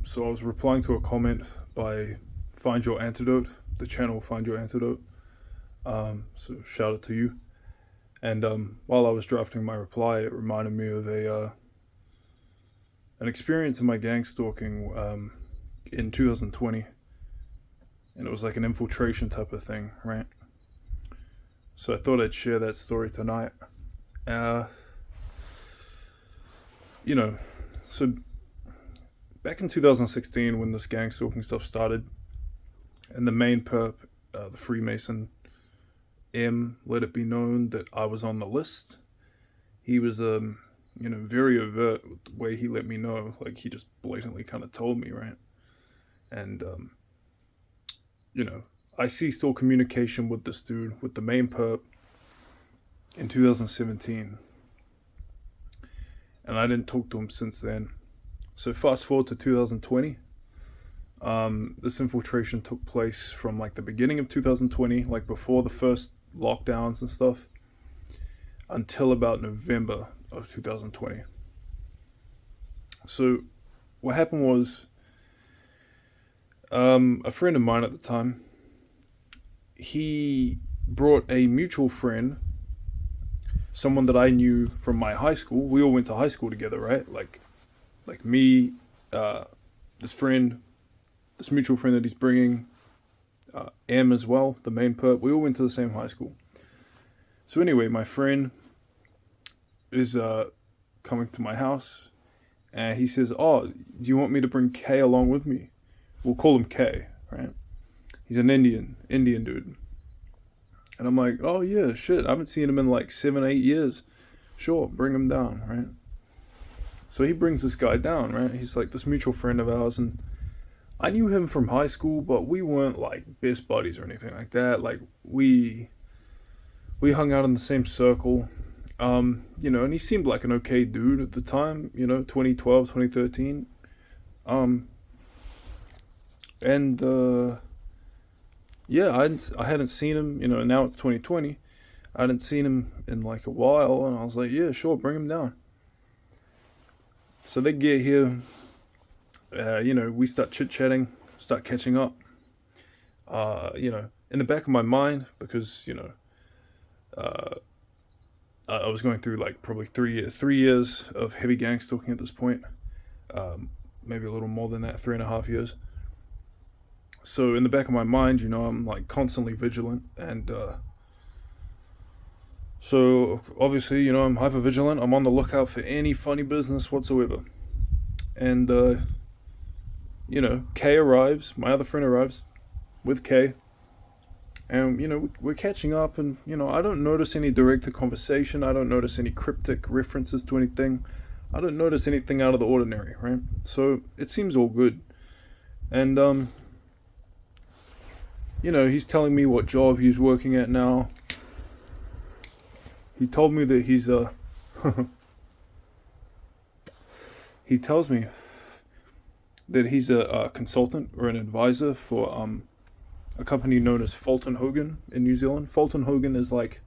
So I was replying to a comment by Find Your Antidote, the channel Find Your Antidote. So shout out to you. And while I was drafting my reply, it reminded me of a an experience in my gang stalking in 2020, and it was like an infiltration type of thing, right? So I thought I'd share that story tonight. Uh, you know, so back in 2016, when this gang stalking stuff started, and the main perp, the Freemason M, let it be known that I was on the list. He was very overt with the way he let me know. Like, he just blatantly kind of told me, right? And you know, I ceased all communication with this dude, with the main perp, in 2017, and I didn't talk to him since then. So fast forward to 2020. This infiltration took place from like the beginning of 2020, like before the first lockdowns and stuff, until about November of 2020. So what happened was, a friend of mine at the time, he brought a mutual friend, someone that I knew from my high school. We all went to high school together, right? Like me, this friend, this mutual friend that he's bringing, M as well, the main perp. We all went to the same high school. So anyway, my friend is coming to my house, and he says, "Oh, do you want me to bring K along with me?" We'll call him K, right? He's an Indian dude. And I'm like, "Oh yeah, shit, I haven't seen him in like 7, 8 years. Sure, bring him down, right?" So he brings this guy down, right? He's like this mutual friend of ours, and I knew him from high school, but we weren't like best buddies or anything like that. Like we hung out in the same circle, and he seemed like an okay dude at the time, 2012, 2013. And yeah, I hadn't seen him, and now it's 2020. I hadn't seen him in like a while, and I was like, yeah, sure, bring him down. So they get here, we start chit chatting, start catching up. In the back of my mind, because uh, I was going through like probably 3 years of heavy gang stalking at this point, maybe a little more than that, 3.5 years. So in the back of my mind, I'm like constantly vigilant, and so obviously, I'm hyper vigilant. I'm on the lookout for any funny business whatsoever. And Kay arrives. My other friend arrives with Kay, and we're catching up, and I don't notice any directed conversation. I don't notice any cryptic references to anything. I don't notice anything out of the ordinary, right? So it seems all good. And he's telling me what job he's working at now. He told me that he's he tells me that he's a consultant or an advisor for a company known as Fulton Hogan in New Zealand. Fulton Hogan is like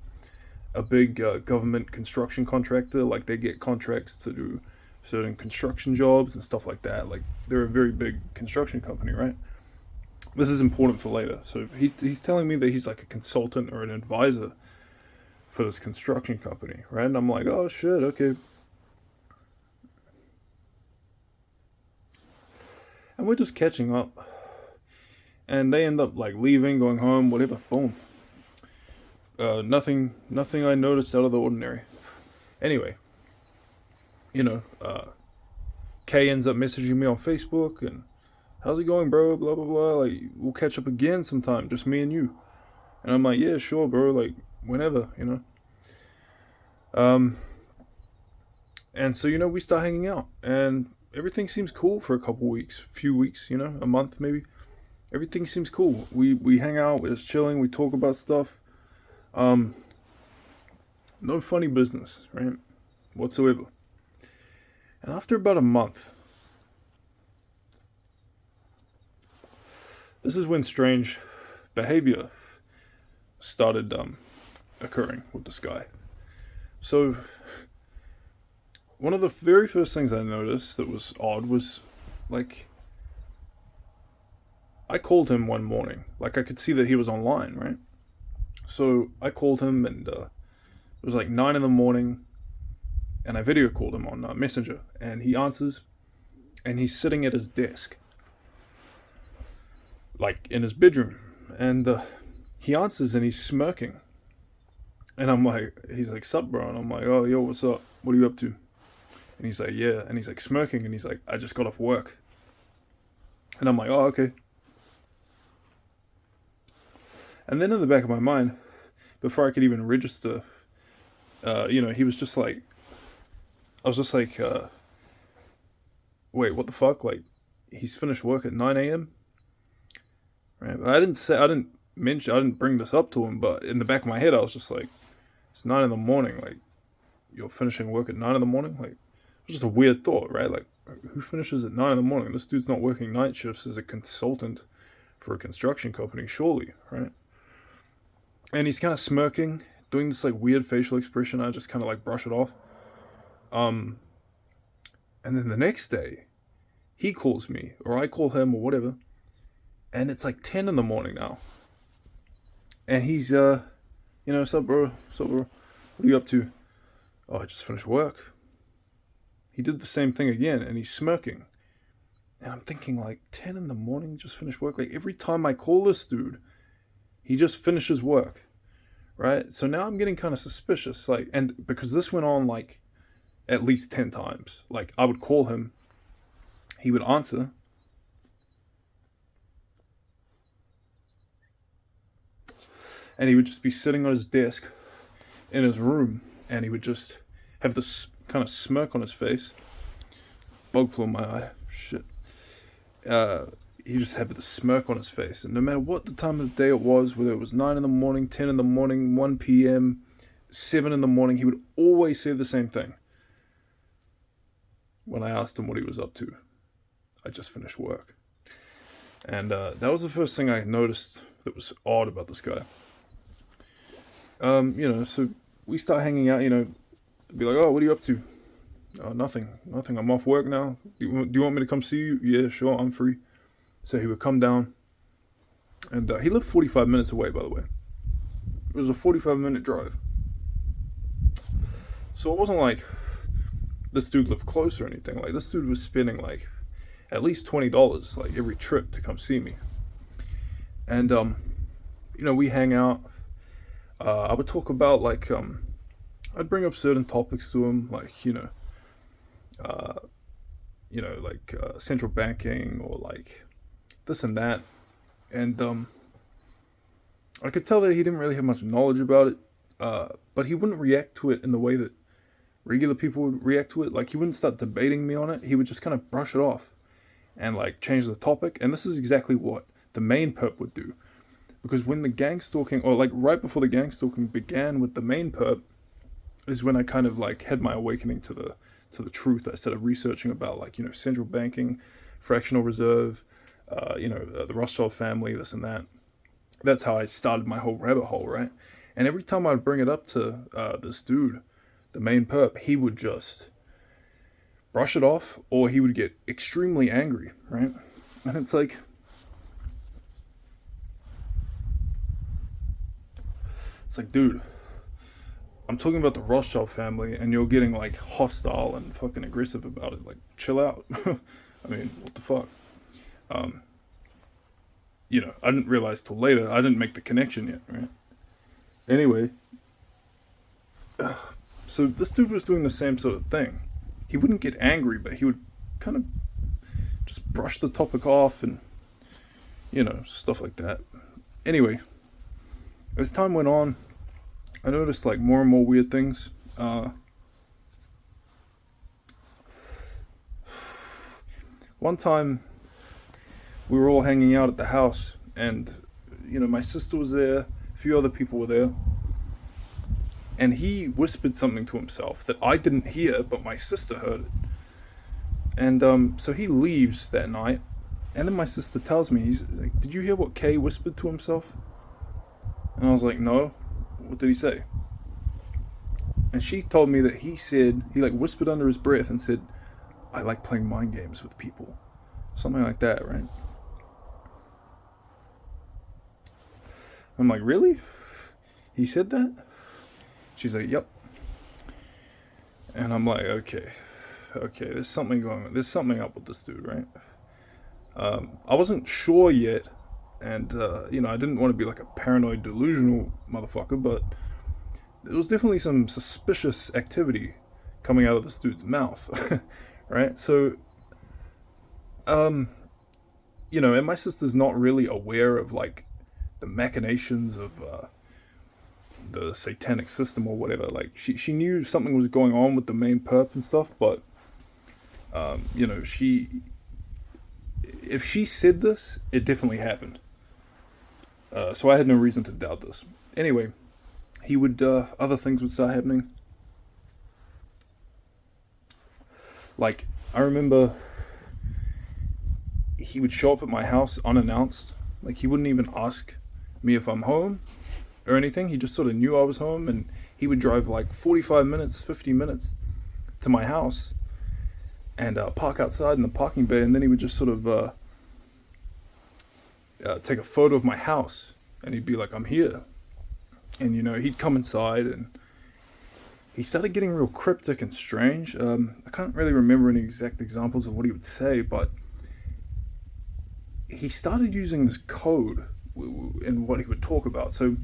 a big government construction contractor. Like, they get contracts to do certain construction jobs and stuff like that. Like, they're a very big construction company, right? This is important for later. So he's telling me that he's like a consultant or an advisor for this construction company, right? And I'm like, oh shit, okay. And we're just catching up. And they end up like leaving, going home, whatever. Boom. Nothing I noticed out of the ordinary. Anyway, Kay ends up messaging me on Facebook, and how's it going, bro? Blah blah blah. Like, we'll catch up again sometime, just me and you. And I'm like, yeah, sure, bro. Like, whenever, And so we start hanging out, and everything seems cool for a couple weeks, few weeks, a month maybe. Everything seems cool. We hang out, we're just chilling, we talk about stuff. No funny business, right? Whatsoever. And after about a month, this is when strange behavior started occurring with this guy. So, one of the very first things I noticed that was odd was, like, I called him one morning. Like, I could see that he was online, right? So I called him, and it was like 9 in the morning, and I video called him on Messenger, and he answers, and he's sitting at his desk, like in his bedroom, and he answers, and he's smirking, and I'm like, he's like, "Sup, bro?" And I'm like, "Oh, yo, what's up? What are you up to?" And he's like, "Yeah," and he's like smirking, and he's like, "I just got off work," and I'm like, "Oh, okay." And then in the back of my mind, before I could even register, he was just like, I was just like, wait, what the fuck? Like, he's finished work at 9 a.m. Right? But I didn't bring this up to him, but in the back of my head, I was just like, it's 9 in the morning. Like, you're finishing work at 9 in the morning? Like, it was just a weird thought, right? Like, who finishes at 9 in the morning? This dude's not working night shifts as a consultant for a construction company, surely, right? And he's kind of smirking, doing this like weird facial expression. I just kind of like brush it off. And then the next day, he calls me, or I call him, or whatever, and it's like 10 in the morning now. And he's, what's up, bro? What's up, bro? What are you up to? Oh, I just finished work. He did the same thing again, and he's smirking. And I'm thinking, like, 10 in the morning, just finished work? Like, every time I call this dude, he just finishes work, right? So now I'm getting kind of suspicious, like, and because this went on, like, at least 10 times. Like, I would call him, he would answer, and he would just be sitting on his desk in his room, and he would just have this kind of smirk on his face. Bug flew in my eye. Shit. He just had this smirk on his face, and no matter what the time of the day it was, whether it was 9 in the morning, 10 in the morning, 1 p.m., 7 in the morning, he would always say the same thing. When I asked him what he was up to, I just finished work. And that was the first thing I noticed that was odd about this guy. So we start hanging out, be like, "Oh, what are you up to?" "Oh, nothing. I'm off work now. Do you want me to come see you?" "Yeah, sure, I'm free." So he would come down, and he lived 45 minutes away, by the way. It was a 45-minute drive. So it wasn't like this dude lived close or anything. Like, this dude was spending, like, at least $20, like, every trip to come see me. And, we hang out. I would talk about, like, I'd bring up certain topics to him, like, central banking, or like this and that. And I could tell that he didn't really have much knowledge about it, but he wouldn't react to it in the way that regular people would react to it. Like, he wouldn't start debating me on it. He would just kind of brush it off and like change the topic. And this is exactly what the main perp would do, because when the gangstalking, or like right before the gangstalking began with the main perp, is when I kind of like had my awakening to the truth. I started researching about, like, central banking, fractional reserve, the Rothschild family, this and that. That's how I started my whole rabbit hole, right? And every time I'd bring it up to this dude, the main perp, he would just brush it off, or he would get extremely angry, right? And it's like, dude, I'm talking about the Rothschild family, and you're getting like hostile and fucking aggressive about it. Like, chill out. I mean, what the fuck? I didn't realize till later. I didn't make the connection yet, right? Anyway, so this dude was doing the same sort of thing. He wouldn't get angry, but he would kind of just brush the topic off and, stuff like that. Anyway, as time went on, I noticed like more and more weird things. One time, we were all hanging out at the house, and my sister was there, a few other people were there, and he whispered something to himself that I didn't hear, but my sister heard it. And so he leaves that night, and then my sister tells me, he's like, "Did you hear what Kay whispered to himself?" And I was like, "No. What did he say?" And she told me that he like whispered under his breath and said, "I like playing mind games with people." Something like that, right? I'm like, really? He said that? She's like, yep. And I'm like, okay, there's something going on. There's something up with this dude, right? I wasn't sure yet, and I didn't want to be like a paranoid, delusional motherfucker, but there was definitely some suspicious activity coming out of this dude's mouth, right? So, and my sister's not really aware of like the machinations of the satanic system or whatever. Like she knew something was going on with the main perp and stuff, but if she said this, it definitely happened. So I had no reason to doubt this. Anyway, he would other things would start happening. Like, I remember he would show up at my house unannounced. Like, he wouldn't even ask me if I'm home or anything. He just sort of knew I was home, and he would drive like 45 minutes, 50 minutes to my house and park outside in the parking bay, and then he would just sort of take a photo of my house, and he'd be like, I'm here. And, he'd come inside, and he started getting real cryptic and strange. I can't really remember any exact examples of what he would say, but he started using this code in what he would talk about. So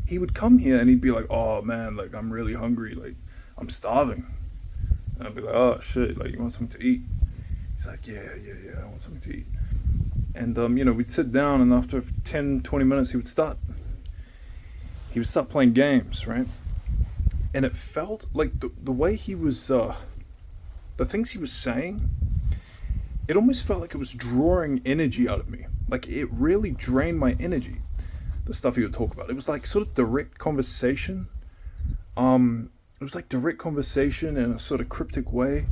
he would come here and he'd be like, oh man, like I'm really hungry, like I'm starving. And I'd be like, oh shit, like you want something to eat? He's like, yeah, I want something to eat. And we'd sit down, and after 10-20 minutes he would start playing games, right? And it felt like the way he was the things he was saying, it almost felt like it was drawing energy out of me. Like, it really drained my energy, the stuff he would talk about. It was like sort of direct conversation. It was like direct conversation in a sort of cryptic way,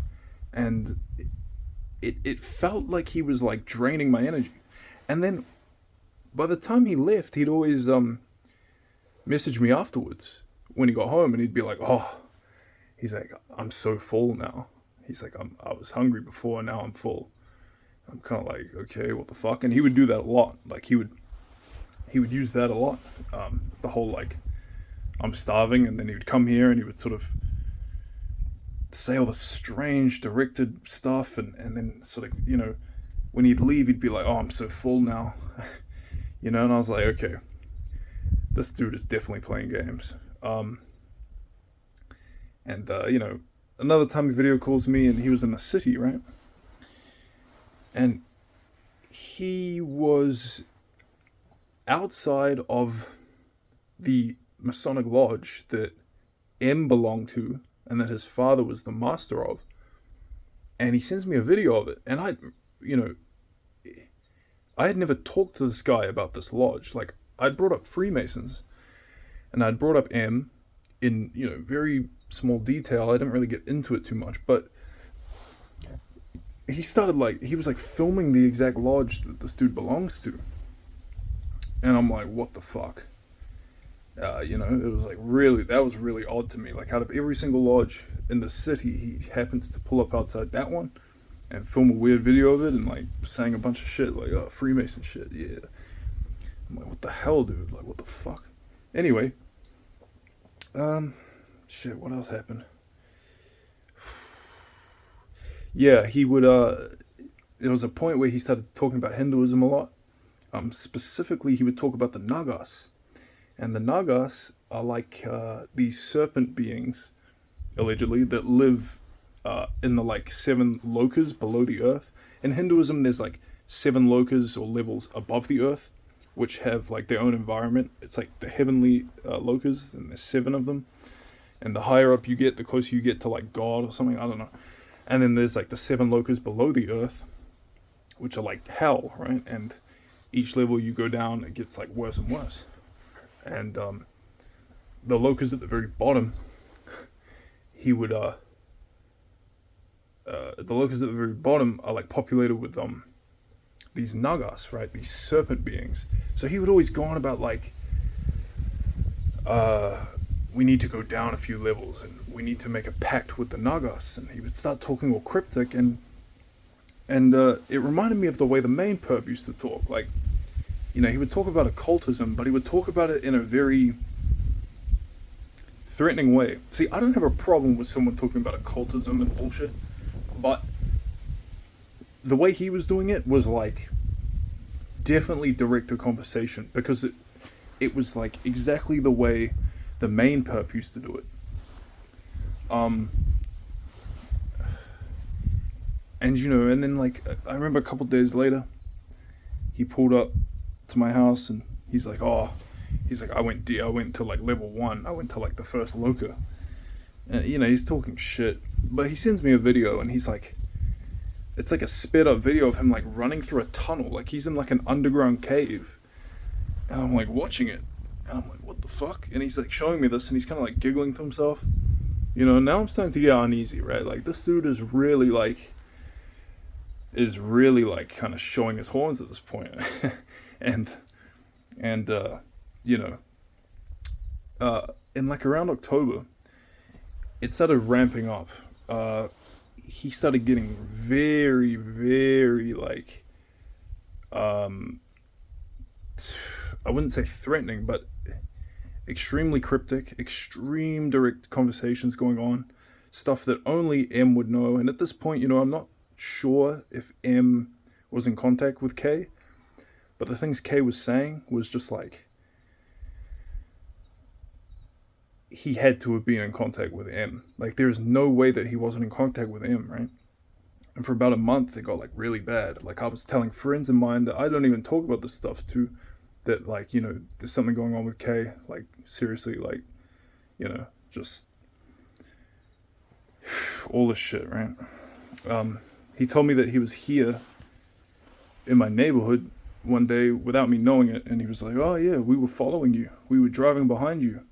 and it felt like he was like draining my energy. And then by the time he left, he'd always message me afterwards when he got home, and he'd be like, oh, he's like, I'm so full now. He's like, I was hungry before, now I'm full. I'm kind of like, okay, what the fuck? And he would do that a lot. Like, he would use that a lot. The whole, like, I'm starving, and then he would come here and he would sort of say all the strange directed stuff, and then sort of, when he'd leave, he'd be like, oh, I'm so full now. And I was like, okay, this dude is definitely playing games. Another time he video calls me, and he was in the city, right? And he was outside of the Masonic lodge that M belonged to, and that his father was the master of. And he sends me a video of it, and I had never talked to this guy about this lodge. Like, I'd brought up Freemasons, and I'd brought up M in, very small detail. I didn't really get into it too much, but he was filming the exact lodge that this dude belongs to. And I'm like, what the fuck? It was like that was really odd to me. Like, out of every single lodge in the city, he happens to pull up outside that one and film a weird video of it, and like saying a bunch of shit, like, oh, Freemason shit, yeah. I'm like, what the hell, dude? Like, what the fuck? Anyway, shit, what else happened? Yeah, he would, there was a point where he started talking about Hinduism a lot. Specifically, he would talk about the Nagas. And the Nagas are like these serpent beings, allegedly, that live in the like 7 lokas below the earth. In Hinduism, there's like 7 lokas or levels above the earth, which have like their own environment. It's like the heavenly lokas, and there's 7 of them. And the higher up you get, the closer you get to like God or something, I don't know. And then there's like the 7 lokas below the earth, which are like hell, right? And each level you go down, it gets like worse and worse. And the lokas at the very bottom, he would the lokas at the very bottom are like populated with these Nagas, right? These serpent beings. So he would always go on about like, we need to go down a few levels, and we need to make a pact with the Nagas. And he would start talking all cryptic, and it reminded me of the way the main perp used to talk. Like, he would talk about occultism, but he would talk about it in a very threatening way. See, I don't have a problem with someone talking about occultism and bullshit, but the way he was doing it was like definitely direct to conversation, because it was like exactly the way the main perp used to do it. And and then like I remember a couple days later, he pulled up to my house and he's like, I went to like level 1. I went to like the first loca. And he's talking shit, but he sends me a video and he's like, it's like a sped up video of him like running through a tunnel, like he's in like an underground cave. And I'm like watching it, and I'm like, what the fuck? And he's like showing me this, and he's kind of like giggling to himself. Now I'm starting to get uneasy, right? Like this dude is really like kind of showing his horns at this point. and in like around October, it started ramping up. He started getting very, very like, I wouldn't say threatening, but extremely cryptic, extreme direct conversations going on, stuff that only M would know. And at this point, I'm not sure if M was in contact with K, but the things K was saying was just like, he had to have been in contact with M. Like, there's no way that he wasn't in contact with M, right? And for about a month, it got like really bad. Like, I was telling friends of mine that I don't even talk about this stuff to, that like, there's something going on with K. Like, seriously, like, just all this shit, right? He told me that he was here in my neighborhood one day without me knowing it, and he was like, oh yeah, we were following you. We were driving behind you.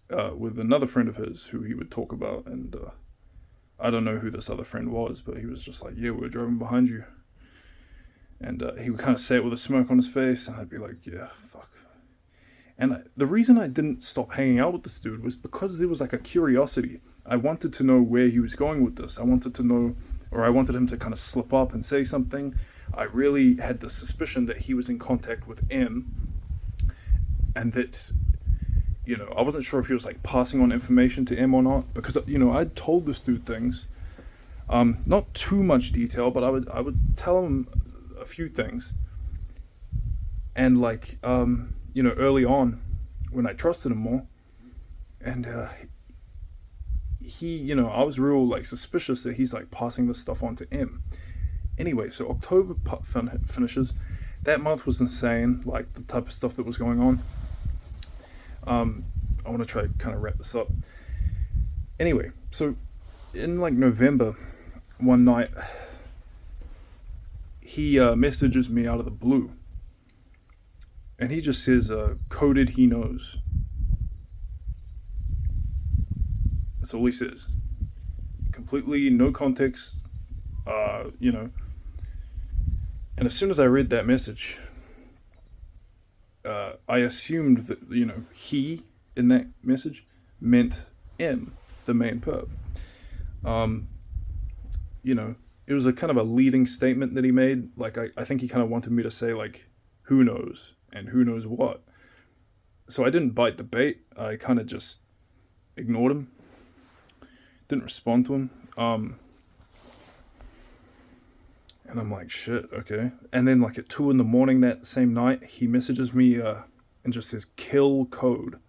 With another friend of his who he would talk about, and I don't know who this other friend was, but he was just like, yeah, we were driving behind you. And he would kind of say it with a smirk on his face, and I'd be like, yeah, fuck. And the reason I didn't stop hanging out with this dude was because there was like a curiosity. I wanted to know where he was going with this. I wanted to know, or I wanted him to kind of slip up and say something. I really had the suspicion that he was in contact with M, and that, I wasn't sure if he was like passing on information to M or not, because I'd told this dude things, not too much detail, but I would tell him a few things, and like early on when I trusted him more, and he I was real like suspicious that he's like passing this stuff on to M. Anyway, so October finishes. That month was insane, like the type of stuff that was going on. I want to try to kind of wrap this up. Anyway, so in like November, one night, he messages me out of the blue. And he just says, coded he knows. That's all he says. Completely no context, And as soon as I read that message, I assumed that, he in that message meant M, the main perp. It was a kind of a leading statement that he made. Like, I think he kind of wanted me to say, like, who knows and who knows what. So I didn't bite the bait. I kind of just ignored him. Didn't respond to him. And I'm like, shit, okay. And then like at 2 a.m. that same night, he messages me and just says, kill code.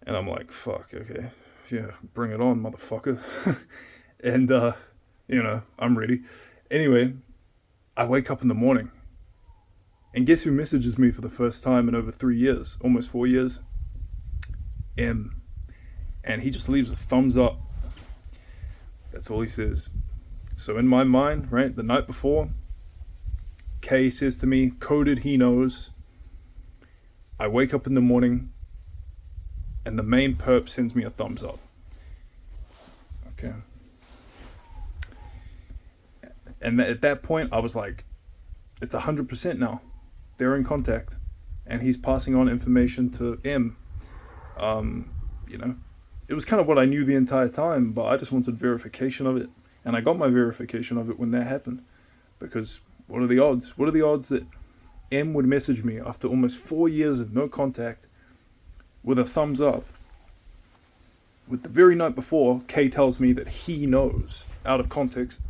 And I'm like, fuck, okay. Yeah, bring it on, motherfucker. And, I'm ready. Anyway, I wake up in the morning. And guess who messages me for the first time in over 3 years? Almost 4 years? M. And he just leaves a thumbs up. That's all he says. So in my mind, right, the night before, K says to me, coded he knows. I wake up in the morning, and the main perp sends me a thumbs up. Okay. And at that point, I was like, it's 100% now. They're in contact, and he's passing on information to M. It was kind of what I knew the entire time, but I just wanted verification of it. And I got my verification of it when that happened, because What are the odds? What are the odds that M would message me after almost 4 years of no contact with a thumbs up, with the very night before K tells me that he knows, out of context,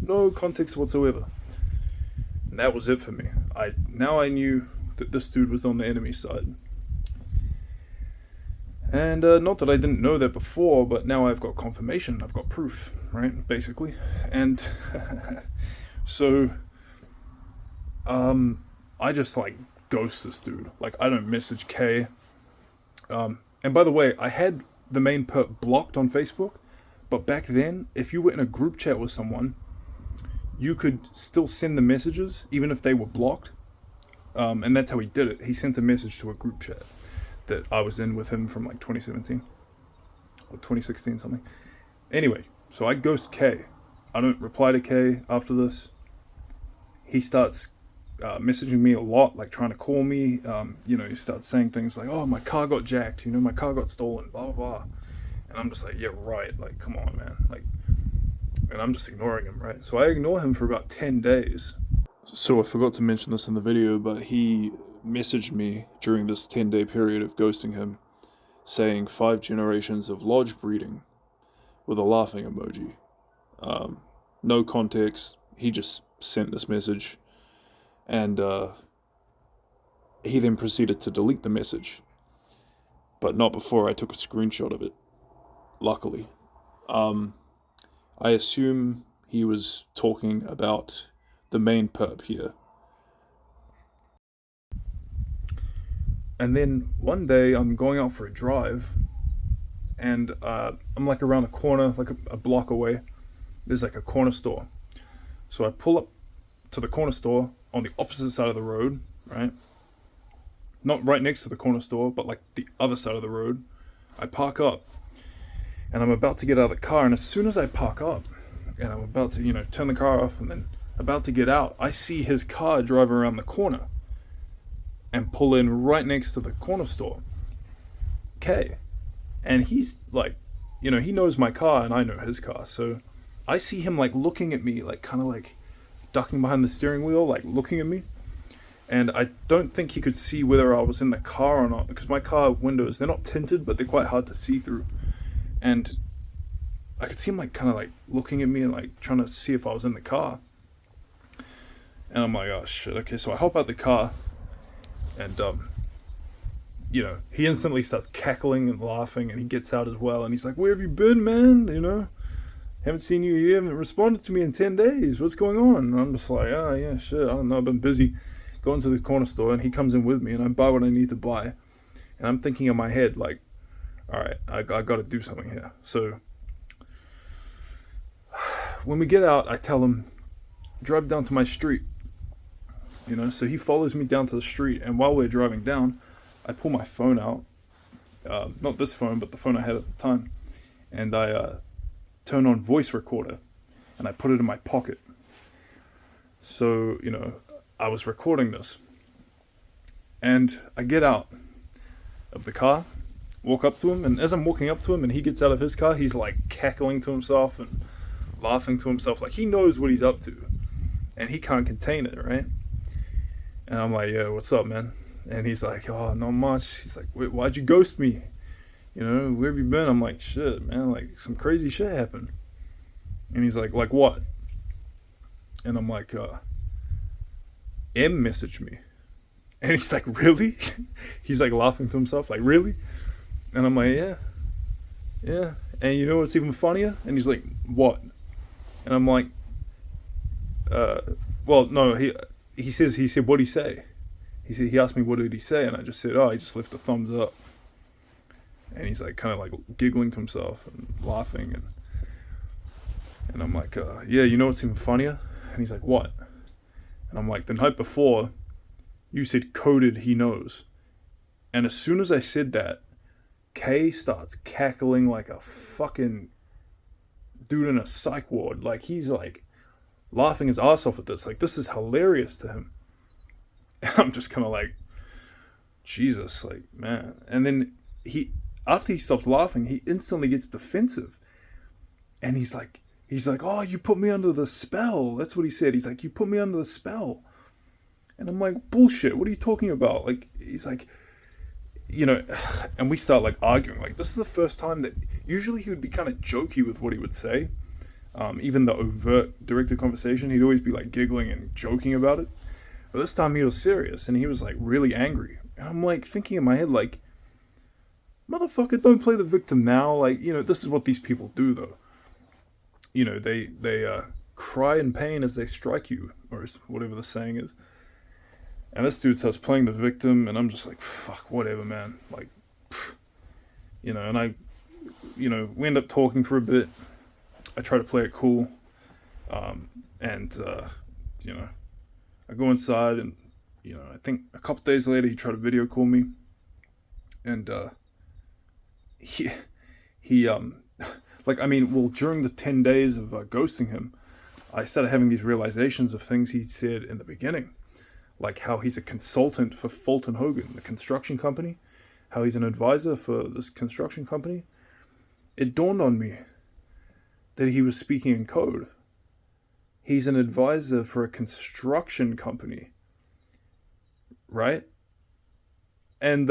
no context whatsoever. And that was it for me. Now I knew that this dude was on the enemy side. And not that I didn't know that before, but now I've got confirmation, I've got proof, right, basically. And so I just like ghost this dude. Like, I don't message K. And by the way, I had the main perp blocked on Facebook, but back then, if you were in a group chat with someone, you could still send the messages even if they were blocked. And that's how he did it. He sent a message to a group chat that I was in with him from like 2017 or 2016 something. Anyway, so I ghost K. I don't reply to K after this. He starts messaging me a lot, like trying to call me. He starts saying things like, "Oh, my car got jacked. My car got stolen. Blah blah blah." And I'm just like, "Yeah, right. Like, come on, man." Like, and I'm just ignoring him, right? So I ignore him for about 10 days. So I forgot to mention this in the video, but he messaged me during this 10-day period of ghosting him, saying 5 generations of lodge breeding, with a laughing emoji. No context. He just sent this message, and he then proceeded to delete the message, but not before I took a screenshot of it, luckily. I assume he was talking about the main perp here. And then one day I'm going out for a drive, and I'm like around the corner, like a block away. There's like a corner store. So I pull up to the corner store on the opposite side of the road, right? Not right next to the corner store, but like the other side of the road. I park up, and I'm about to get out of the car, and as soon as I park up, and I'm about to, turn the car off, and then about to get out, I see his car drive around the corner and pull in right next to the corner store, K. And he's like, he knows my car and I know his car. So I see him like looking at me, like kind of like ducking behind the steering wheel, like looking at me. And I don't think he could see whether I was in the car or not, because my car windows, they're not tinted, but they're quite hard to see through. And I could see him like kind of like looking at me and like trying to see if I was in the car. And I'm like, oh shit, okay. So I hop out the car, and he instantly starts cackling and laughing, and he gets out as well, and he's like, "Where have you been, man? Haven't seen you. You haven't responded to me in 10 days. What's going on?" And I'm just like, "Oh yeah, shit. I don't know. I've been busy going to the corner store." And he comes in with me, and I buy what I need to buy. And I'm thinking in my head, like, all right, I got to do something here. So when we get out, I tell him, drive down to my street. So he follows me down to the street, and while we're driving down, I pull my phone out, not this phone, but the phone I had at the time, and I turn on voice recorder, and I put it in my pocket. So, I was recording this, and I get out of the car, walk up to him, and as I'm walking up to him and he gets out of his car, he's like cackling to himself and laughing to himself, like he knows what he's up to, and he can't contain it, right? And I'm like, "Yo, what's up, man?" And he's like, "Oh, not much." He's like, "Wait, why'd you ghost me? Where have you been?" I'm like, "Shit, man, like some crazy shit happened." And he's like what? And I'm like, M messaged me. And he's like, "Really?" He's like laughing to himself, like, "Really?" And I'm like, yeah. And you know what's even funnier? And he's like, "What?" And I'm like, well, no, he said, "What'd he say?" He asked me, "What did he say?" And I just said, "Oh, he just left a thumbs up." And he's like kind of like giggling to himself and laughing, and I'm like, yeah, you know what's even funnier? And he's like, "What?" And I'm like, "The night before, you said coded he knows." And as soon as I said that, K starts cackling like a fucking dude in a psych ward. Like he's like laughing his ass off at this. Like, this is hilarious to him. And I'm just kind of like, Jesus, like, man. And then after he stops laughing, he instantly gets defensive. And he's like, He's like, oh, you put me under the spell. That's what he said. He's like, you put me under the spell. And I'm like, bullshit, what are you talking about? Like, he's like, and we start like arguing. Like, this is the first time that usually he would be kind of jokey with what he would say. Even the overt directed conversation, he'd always be like giggling and joking about it. But this time he was serious and he was like really angry. And I'm like thinking in my head, like, motherfucker, don't play the victim now. Like, this is what these people do though. They cry in pain as they strike you, or whatever the saying is. And this dude starts playing the victim, and I'm just like, fuck, whatever, man. Like, and we end up talking for a bit. I try to play it cool. And I go inside, and, I think a couple days later, he tried to video call me. And, during the 10 days of ghosting him, I started having these realizations of things he said in the beginning. Like how he's a consultant for Fulton Hogan, the construction company. How he's an advisor for this construction company. It dawned on me that he was speaking in code. He's an advisor for a construction company. Right? And,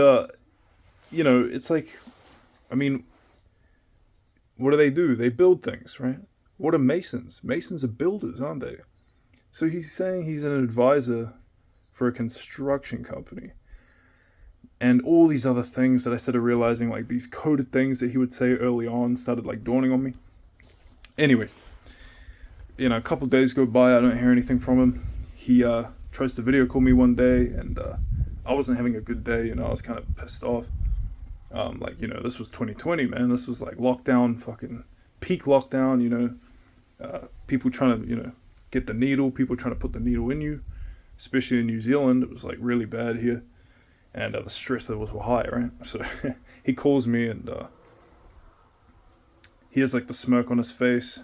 it's like, what do? They build things, right? What are Masons? Masons are builders, aren't they? So he's saying he's an advisor for a construction company. And all these other things that I started realizing, like these coded things that he would say early on, started like dawning on me. Anyway, a couple days go by, I don't hear anything from him. He tries to video call me one day, and I wasn't having a good day, I was kind of pissed off. This was 2020, man. This was like lockdown, fucking peak lockdown, people trying to, get the needle, people trying to put the needle in you, especially in New Zealand. It was like really bad here. And the stress levels were high, right? So he calls me, and he has like the smirk on his face.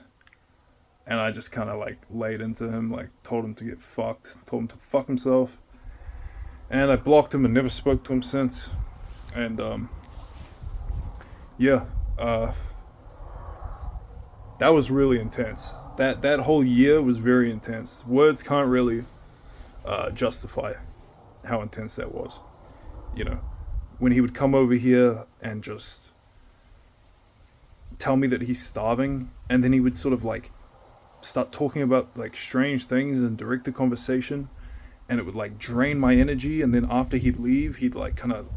And I just kind of like laid into him, like told him to get fucked, told him to fuck himself. And I blocked him and never spoke to him since. And, that was really intense. That whole year was very intense. Words can't really justify how intense that was. When he would come over here and just tell me that he's starving, and then he would sort of like start talking about like strange things and direct the conversation, and it would like drain my energy. And then after he'd leave, he'd like kind of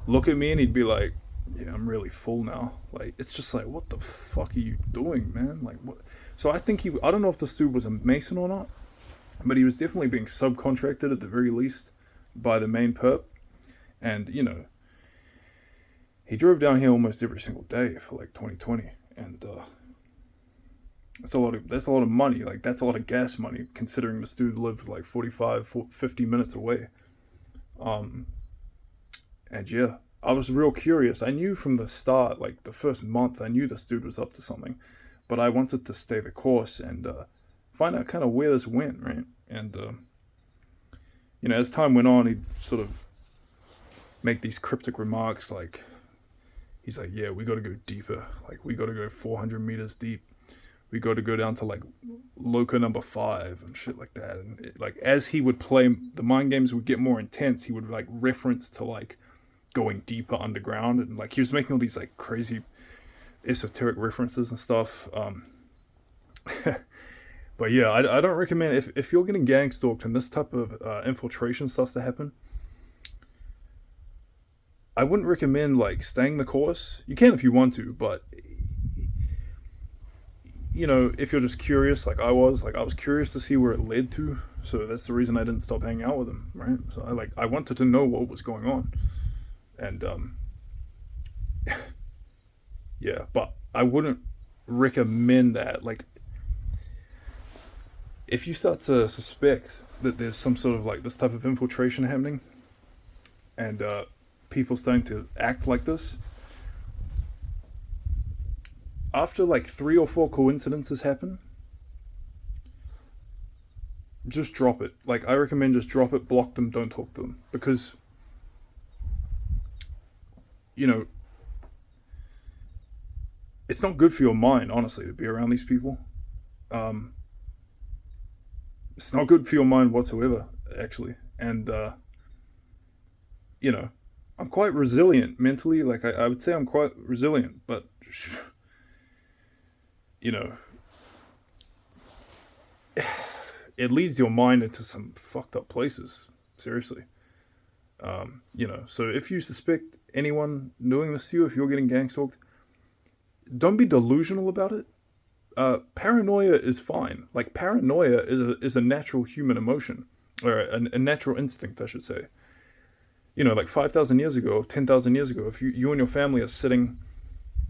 look at me and he'd be like, yeah, I'm really full now. Like, it's just like, what the fuck are you doing, man? Like, what? So I think I don't know if this dude was a Mason or not, but he was definitely being subcontracted at the very least by the main perp. And, he drove down here almost every single day for like 2020. And, that's a lot of money. Like, that's a lot of gas money, considering this dude lived like 50 minutes away. And yeah, I was real curious. I knew from the start, like the first month, I knew this dude was up to something, but I wanted to stay the course and find out kind of where this went, right? And, as time went on, he'd sort of make these cryptic remarks like, he's like, yeah, we got to go deeper. Like, we got to go 400 meters deep. We got to go down to like Loca number 5 and shit like that. And like, as he would play, the mind games would get more intense. He would like reference to like going deeper underground, and like he was making all these like crazy esoteric references and stuff. But yeah, I don't recommend, if you're getting gang stalked and this type of infiltration starts to happen, I wouldn't recommend like staying the course. You can if you want to, but if you're just curious, like I was curious to see where it led to. So that's the reason I didn't stop hanging out with him, right? So I wanted to know what was going on. And, yeah, but I wouldn't recommend that. Like, if you start to suspect that there's some sort of like this type of infiltration happening, and people starting to act like this, after like 3 or 4 coincidences happen, just drop it. Like, I recommend just drop it, block them, don't talk to them. Because, it's not good for your mind, honestly, to be around these people. Um, it's not good for your mind whatsoever, actually. And you know, I'm quite resilient mentally. Like I would say I'm quite resilient, but you know, it leads your mind into some fucked up places. Seriously. So if you suspect anyone doing this to you, if you're getting gangstalked, don't be delusional about it. Paranoia is fine. Like paranoia is a natural human emotion, or a natural instinct, I should say. Like 5,000 years ago, 10,000 years ago, if you and your family are sitting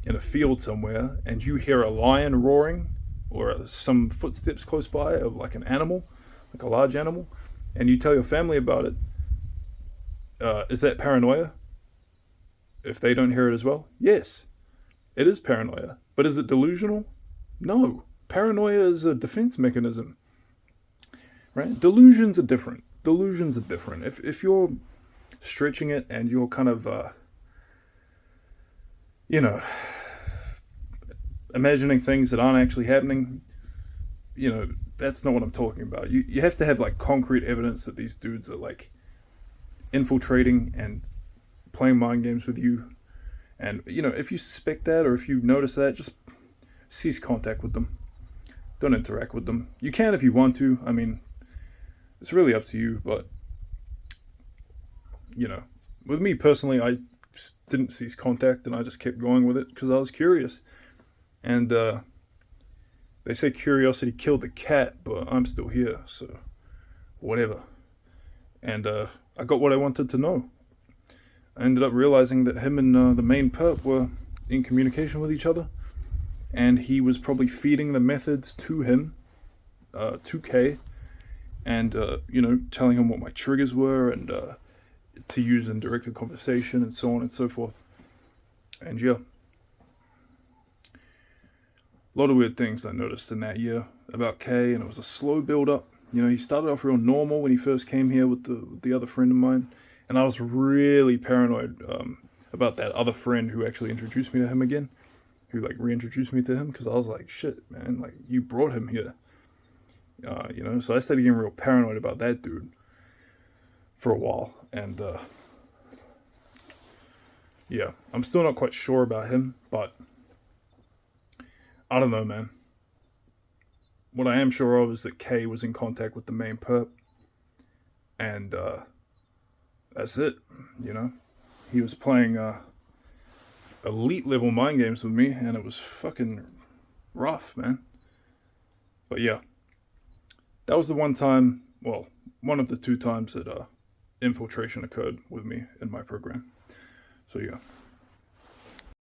in a field somewhere and you hear a lion roaring or some footsteps close by of like an animal, like a large animal, and you tell your family about it, is that paranoia? If they don't hear it as well? Yes, it is paranoia. But is it delusional? No. Paranoia is a defense mechanism, right? Delusions are different. If you're stretching it and you're kind of, imagining things that aren't actually happening, that's not what I'm talking about. You have to have like concrete evidence that these dudes are like infiltrating and playing mind games with you. And, if you suspect that or if you notice that, just cease contact with them. Don't interact with them. You can if you want to. I mean, it's really up to you. But, with me personally, I just didn't cease contact and I just kept going with it because I was curious. And they say curiosity killed the cat, but I'm still here, so whatever. And I got what I wanted to know. I ended up realizing that him and the main perp were in communication with each other, and he was probably feeding the methods to him, to K, and telling him what my triggers were and to use in directed conversation and so on and so forth. And yeah, a lot of weird things I noticed in that year about K, and it was a slow build up. He started off real normal when he first came here with the other friend of mine. And I was really paranoid about that other friend who actually introduced me to him again, who like reintroduced me to him, because I was like, shit, man, like you brought him here, So I started getting real paranoid about that dude for a while, and yeah, I'm still not quite sure about him, but I don't know, man. What I am sure of is that Kay was in contact with the main perp, and that's it. He was playing elite level mind games with me, and it was fucking rough, man. But yeah, that was the one time, well, one of the two times that infiltration occurred with me in my program. So yeah.